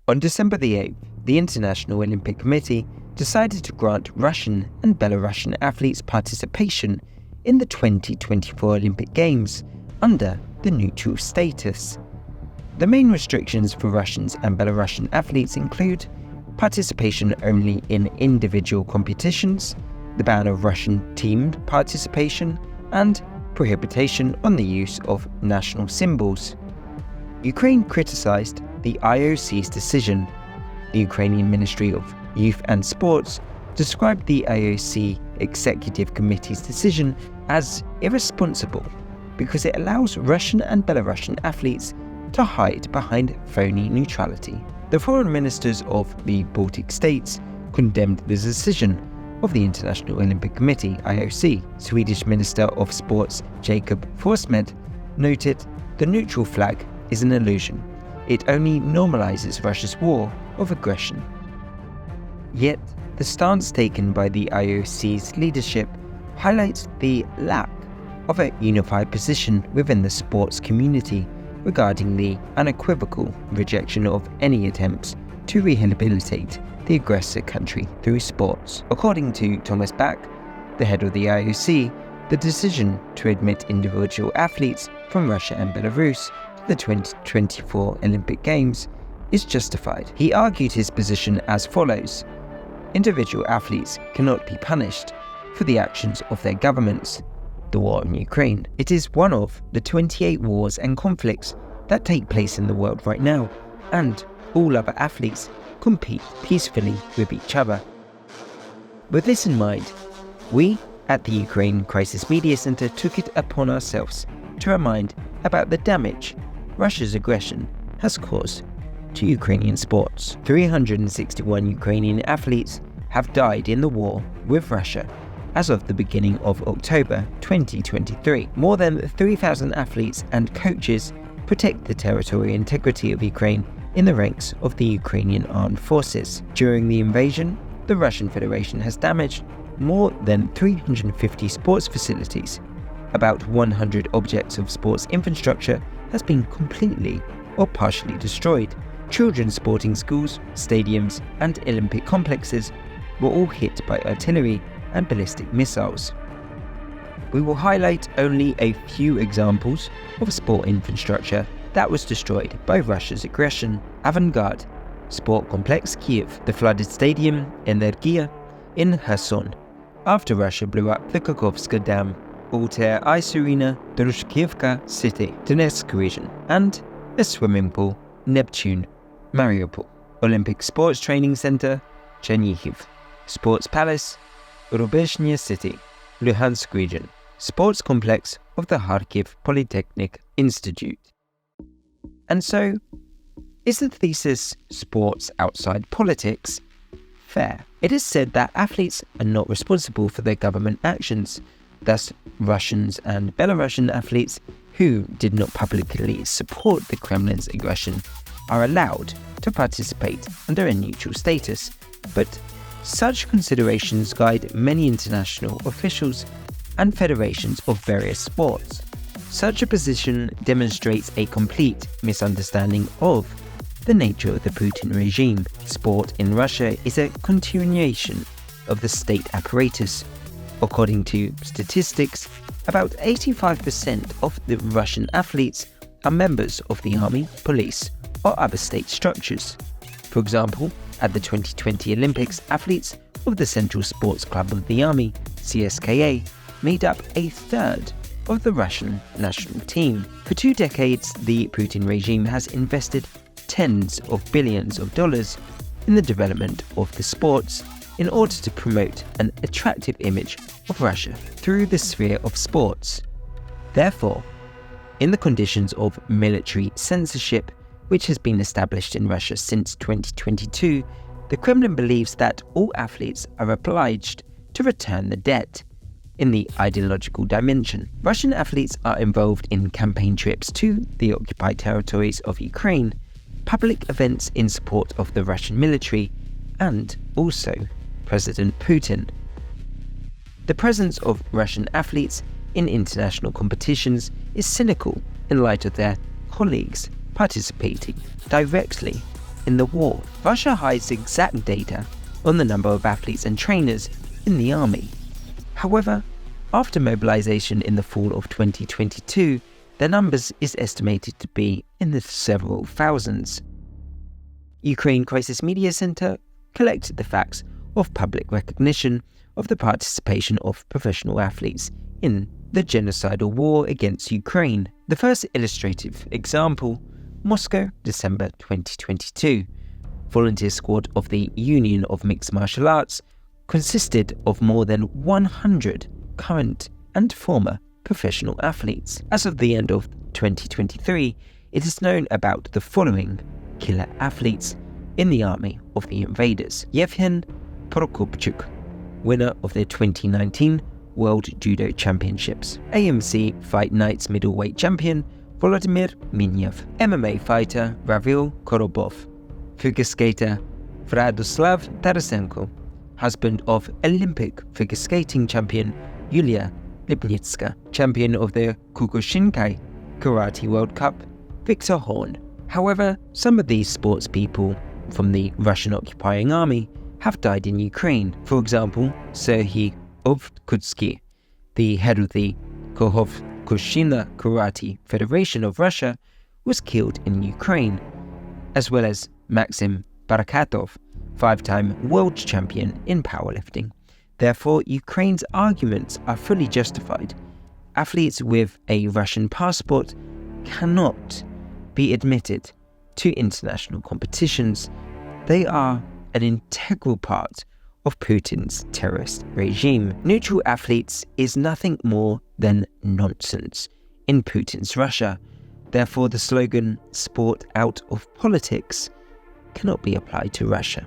On December the 8th, the International Olympic Committee decided to grant Russian and Belarusian athletes participation in the 2024 Olympic Games under the neutral status. The main restrictions for Russians and Belarusian athletes include participation only in individual competitions, the ban of Russian teamed participation, and prohibition on the use of national symbols. Ukraine criticized the IOC's decision. The Ukrainian Ministry of Youth and Sports described the IOC Executive Committee's decision as irresponsible because it allows Russian and Belarusian athletes to hide behind phony neutrality. The foreign ministers of the Baltic states condemned the decision of the International Olympic Committee, IOC. Swedish Minister of Sports Jacob Forssmed noted, "The neutral flag is an illusion. It only normalizes Russia's war of aggression." Yet, the stance taken by the IOC's leadership highlights the lack of a unified position within the sports community regarding the unequivocal rejection of any attempts to rehabilitate the aggressor country through sports. According to Thomas Bach, the head of the IOC, the decision to admit individual athletes from Russia and Belarus to the 2024 Olympic Games is justified. He argued his position as follows: individual athletes cannot be punished for the actions of their governments. The war in Ukraine. It is one of the 28 wars and conflicts that take place in the world right now, and all other athletes compete peacefully with each other. With this in mind, we at the Ukraine Crisis Media Center took it upon ourselves to remind about the damage Russia's aggression has caused to Ukrainian sports. 361 Ukrainian athletes have died in the war with Russia as of the beginning of October 2023. More than 3,000 athletes and coaches protect the territorial integrity of Ukraine in the ranks of the Ukrainian armed forces. During the invasion, the Russian Federation has damaged more than 350 sports facilities. About 100 objects of sports infrastructure has been completely or partially destroyed. Children's sporting schools, stadiums, and Olympic complexes were all hit by artillery and ballistic missiles. We will highlight only a few examples of sport infrastructure that was destroyed by Russia's aggression. Avangard Sport Complex Kiev, the flooded stadium Energia in Kherson, after Russia blew up the Kakhovska Dam, Altair Ice Arena, Drushkivka City, Donetsk region, and a swimming pool, Neptune, Mariupol, Olympic Sports Training Center, Chernihiv, Sports Palace, Rubezhnya City, Luhansk region, sports complex of the Kharkiv Polytechnic Institute. And so, is the thesis sports outside politics fair? It is said that athletes are not responsible for their government actions. Thus, Russians and Belarusian athletes who did not publicly support the Kremlin's aggression are allowed to participate under a neutral status. But such considerations guide many international officials and federations of various sports. Such a position demonstrates a complete misunderstanding of the nature of the Putin regime. Sport in Russia is a continuation of the state apparatus. According to statistics, about 85% of the Russian athletes are members of the army, police, or other state structures. For example, at the 2020 Olympics, athletes of the Central Sports Club of the Army, CSKA, made up a third of the Russian national team. For 2 decades, the Putin regime has invested tens of billions of dollars in the development of the sports in order to promote an attractive image of Russia through the sphere of sports. Therefore, in the conditions of military censorship, which has been established in Russia since 2022, the Kremlin believes that all athletes are obliged to return the debt. In the ideological dimension, Russian athletes are involved in campaign trips to the occupied territories of Ukraine, public events in support of the Russian military, and also President Putin. The presence of Russian athletes in international competitions is cynical in light of their colleagues participating directly in the war. Russia hides exact data on the number of athletes and trainers in the army. However, after mobilization in the fall of 2022, their numbers is estimated to be in the several thousands. Ukraine Crisis Media Center collected the facts of public recognition of the participation of professional athletes in the genocidal war against Ukraine. The first illustrative example, Moscow, December 2022. Volunteer squad of the Union of Mixed Martial Arts consisted of more than 100 current and former professional athletes. As of the end of 2023, it is known about the following killer athletes in the army of the invaders. Yevhen Prokopchuk, winner of the 2019 World Judo Championships. AMC Fight Nights middleweight champion Volodymyr Minyev. MMA fighter Ravil Korobov. Figure skater Vradoslav Tarasenko. Husband of Olympic figure skating champion Yulia Lipnitska. Champion of the Kukushinkai Karate World Cup Viktor Horn. However, some of these sports people from the Russian occupying army have died in Ukraine. For example, Serhiy Ovkutsky, the head of the Kushina Karate Federation of Russia, was killed in Ukraine, as well as Maxim Barakatov, 5-time world champion in powerlifting. Therefore, Ukraine's arguments are fully justified. Athletes with a Russian passport cannot be admitted to international competitions. They are an integral part of Putin's terrorist regime. Neutral athletes is nothing more than nonsense in Putin's Russia. Therefore, the slogan "sport out of politics" cannot be applied to Russia.